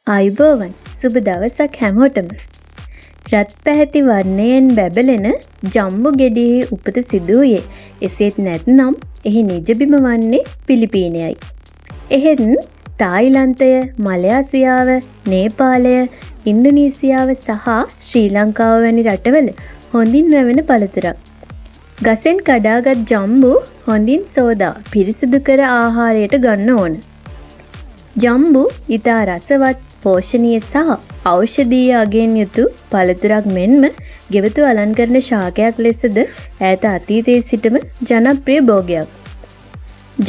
ආයුබෝවන් සුබ දවසක් හැමෝටම. රත් පැහැති වර්ණයෙන් බැබලෙන ජම්බු ගෙඩියෙහි උපත සිදු වූයේ. එසේත් නැත්නම් එහි නිජබිම වන්නේ පිලිපීනයයි. එහෙත් තායිලන්තය, මලයාසියාව, නේපාලය, ඉන්දුනීසියාව සහ ශ්‍රී ලංකාව වැනි රටවල හොඳින් වැවෙන පළතුරක්. ගසෙන් කඩාගත් ජම්බු හොඳින් සෝදා පිරිසිදු කර ආහාරයට ගන්න ඕන. ජම්බු ඉතා රසවත්, පෝෂණීය සහ ඖෂධීය අගයෙන් යුතු පළතුරක් මෙන්ම ගෙවතු අලංකරණ ශාකයක් ලෙසද ඈත අතීතයේ සිටම ජනප්‍රිය භෝගයක්.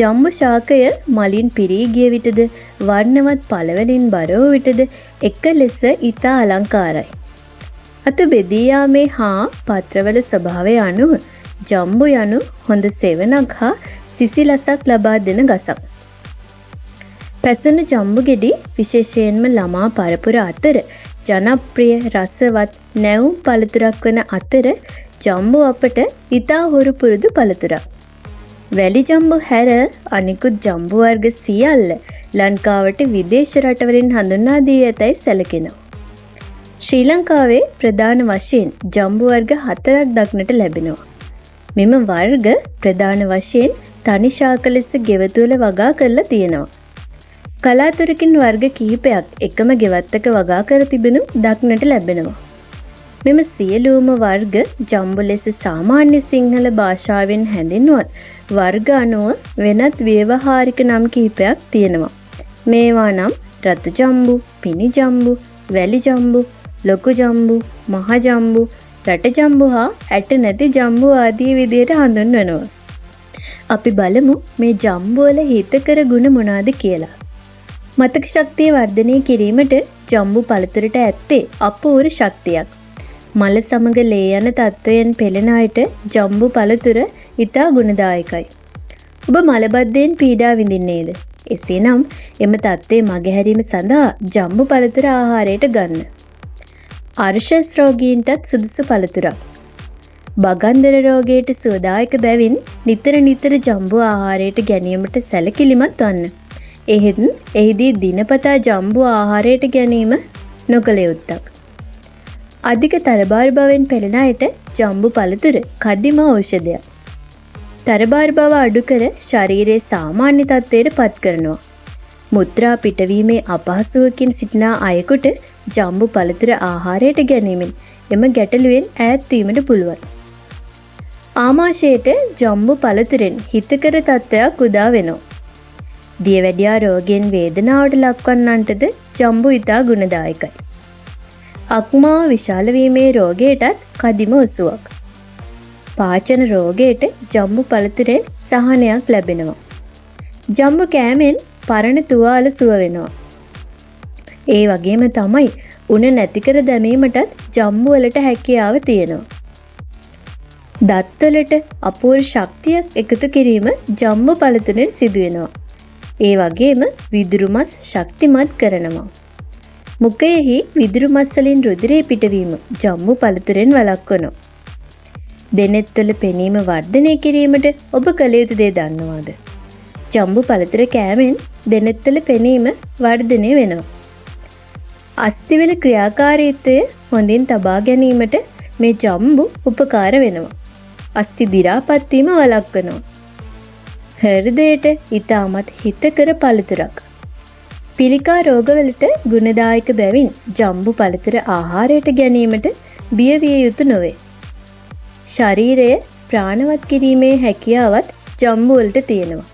ජම්බු ශාකය මලින් පිරී ගිය විටද වර්ණවත් පළවලින් බර වූ විටද එක ලෙස ඉතා අලංකාරයි. අතු බෙදී යාමේ හා පත්‍රවල ස්වභාවය අනුව ජම්බු යනු හොඳ සෙවණක් හා සිසිලසක් ලබා දෙන ගසක්. පැසුණු ජම්බු ගෙඩි විශේෂයෙන්ම ළමා පරපුර අතර ජනප්‍රිය රසවත් නැවුම් පළතුරක් වන අතර ජම්බු අපට ඉතා හුරු පුරුදු පළතුරක්. වැලි ජම්බු හැර අනිකුත් ජම්බු වර්ග සියල්ල ලංකාවට විදේශ රටවලින් හඳුන්වා දී ඇතැයි සැලකෙනවා. ශ්‍රී ලංකාවේ ප්‍රධාන වශයෙන් ජම්බු වර්ග 4ක් දක්නට ලැබෙනවා. මෙම වර්ග ප්‍රධාන වශයෙන් තනි ශාක ලෙස ගෙවතුවල වගා කරලා තියෙනවා. කලාතුරකින් වර්ග කිහිපයක් එකම ගෙවත්තක වගා කර තිබෙනු දක්නට ලැබෙනවා. මෙම සියලුම වර්ග ජම්බු ලෙස සාමාන්‍ය සිංහල භාෂාවෙන් හැඳින්වුවත් වර්ග අනුව වෙනත් ව්‍යවහාරික නම් කිහිපයක් තියෙනවා. මේවා නම් රතු ජම්බු, පිනි ජම්බු, වැලි ජම්බු, ලොකු ජම්බු, මහ ජම්බු, රට ජම්බු හා ඇට නැති ජම්බු ආදී විදියට හඳුන්වනවා. අපි බලමු මේ ජම්බු වල හිතකර ගුණ මොනවාද කියලා. මතක ශක්තිය වර්ධනය කිරීමට ජම්බු පළතුරට ඇත්තේ අපූර්ව ශක්තියක්. මල සමග ලේ යන තත්වයෙන් පෙළෙන අයට ජම්බු පළතුර ඉතා ගුණදායකයි. ඔබ මලබද්ධයෙන් පීඩා විඳින්නේද? එසේනම් එම තත්ත්වය මගහැරීම සඳහා ජම්බු පළතුර ආහාරයට ගන්න. අර්ශස් රෝගීන්ටත් සුදුසු පළතුරක්. බගන්දර රෝගයට සුවදායක බැවින් නිතර ජම්බු ආහාරයට ගැනීමට සැලකිලිමත් වන්න. එහෙත් එහිදී දිනපතා ජම්බු ආහාරයට ගැනීම නොකළ යුත්තක්. අධික තරබාර බවෙන් පෙළෙන අයට ජම්බු පළතුර කදිම ඖෂධයක්. තරබාර බව අඩු කර ශරීරයේ සාමාන්‍ය තත්ත්වයට පත් කරනවා. මුත්‍රා පිටවීමේ අපහසුවකින් සිටින අයෙකුට ජම්බු පළතුර ආහාරයට ගැනීමෙන් එම ගැටලුවෙන් ඈත් වීමට පුළුවන්. ආමාශයට ජම්බු පළතුරෙන් හිතකර තත්ත්වයක් උදා වෙනවා. දියවැඩියා රෝගයෙන් වේදනාවට ලක්වන්නන්ටද ජම්බු ඉතා ගුණදායකයි. අක්මාව විශාල වීමේ රෝගයටත් කදිම ඔසුවක්. පාචන රෝගයට ජම්බු පළතුරෙන් සහනයක් ලැබෙනවා. ජම්බු කෑමෙන් පරණ තුවාල සුව වෙනවා. ඒ වගේම තමයි උණ නැතිකර දැමීමටත් ජම්බු වලට හැකියාව තියෙනවා. දත්වලට අපූර්ව ශක්තියක් එකතු කිරීම ජම්බු පළතුරෙන් සිදු වෙනවා. ඒ වගේම විදුරු මස් ශක්තිමත් කරනවා. මුඛයෙහි විදුරු මස් වලින් රුධිරය පිටවීම ජම්බු පළතුරෙන් වළක්වනවා. දෙනෙත්වල පෙනීම වර්ධනය කිරීමට ඔබ කළ යුතු දේ දන්නවාද? ජම්බු පළතුර කෑමෙන් දෙනෙත්වල පෙනීම වර්ධනය වෙනවා. අස්ථිවල ක්‍රියාකාරීත්වය හොඳින් තබා ගැනීමට මේ ජම්බු උපකාර වෙනවා. අස්ථි දි รา පත් වීම වළක්වනවා. හෘදයට ඉතාමත් හිතකර පළතුරක්. පිළිකා රෝගවලට ගුණදායක බැවින් ජම්බු පළතුර ආහාරයට ගැනීමට බිය විය යුතු නොවේ. ශරීරය ප්‍රාණවත් කිරීමේ හැකියාවත් ජම්බු වලට තියෙනවා.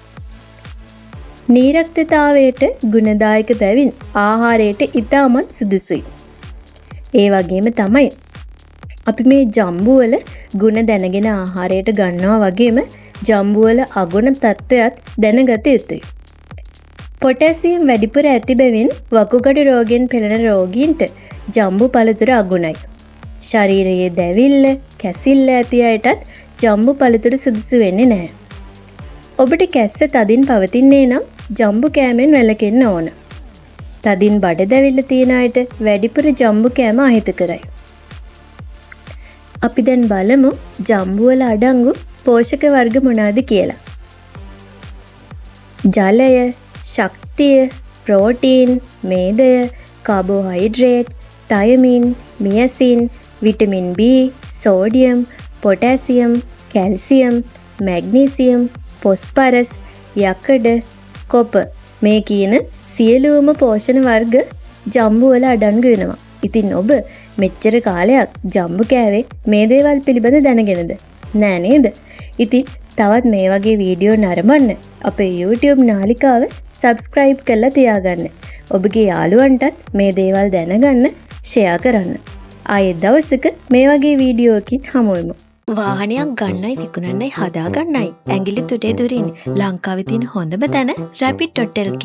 නීරක්තතාවයට ගුණදායක බැවින් ආහාරයට ඉතාමත් සුදුසුයි. ඒ වගේම තමයි අපි මේ ජම්බු වල ගුණ දැනගෙන ආහාරයට ගන්නවා වගේම ජම්බු වල අගුණ තත්ත්වයක් දැනගත යුතුයි. පොටෑසියම් වැඩිපුර ඇති බැවින් වකුගඩු රෝගයෙන් පෙළෙන රෝගීන්ට ජම්බු පළතුර අගුණයි. ශරීරයේ දැවිල්ල, කැසිල්ල ඇති අයටත් ජම්බු පළතුර සුදුසු වෙන්නේ නැහැ. ඔබට කැස්ස තදින් පවතින්නේ නම් ජම්බු කෑමෙන් වැළකෙන්න ඕන. තදින් බඩ දැවිල්ල තියෙන අයට වැඩිපුර ජම්බු කෑම අහිතකරයි. අපි දැන් බලමු ජම්බු වල අඩංගු පෝෂක වර්ග මොනවාද කියලා. ජලය, ශක්තිය, ප්‍රෝටීන්, මේදය, carbohydrate, thiamine, niacin, vitamin B, sodium, potassium, calcium, magnesium, phosphorus, යකඩ, කොප මේ කියන සියලුම පෝෂණ වර්ග ජම්බු වල අඩංගු වෙනවා. ඉතින් ඔබ මෙච්චර කාලයක් ජම්බු කෑවේ මේ දේවල් පිළිබඳ දැනගෙනද? නෑ නේද? ඉතින් තවත් මේ වගේ වීඩියෝ නරඹන්න අපේ YouTube නාලිකාව subscribe කරලා තියාගන්න. ඔබගේ යාළුවන්ටත් මේ දේවල් දැනගන්න ෂෙයා කරන්න. ආයෙත් දවසක මේ වගේ වීඩියෝකින් හමුවෙමු. වාහනයක් ගන්නයි විකුණන්නයි හදාගන්නයි ඇඟිලි තුඩේ දුරින් ලංකාවේ තියෙන හොඳම තැන rapid.lk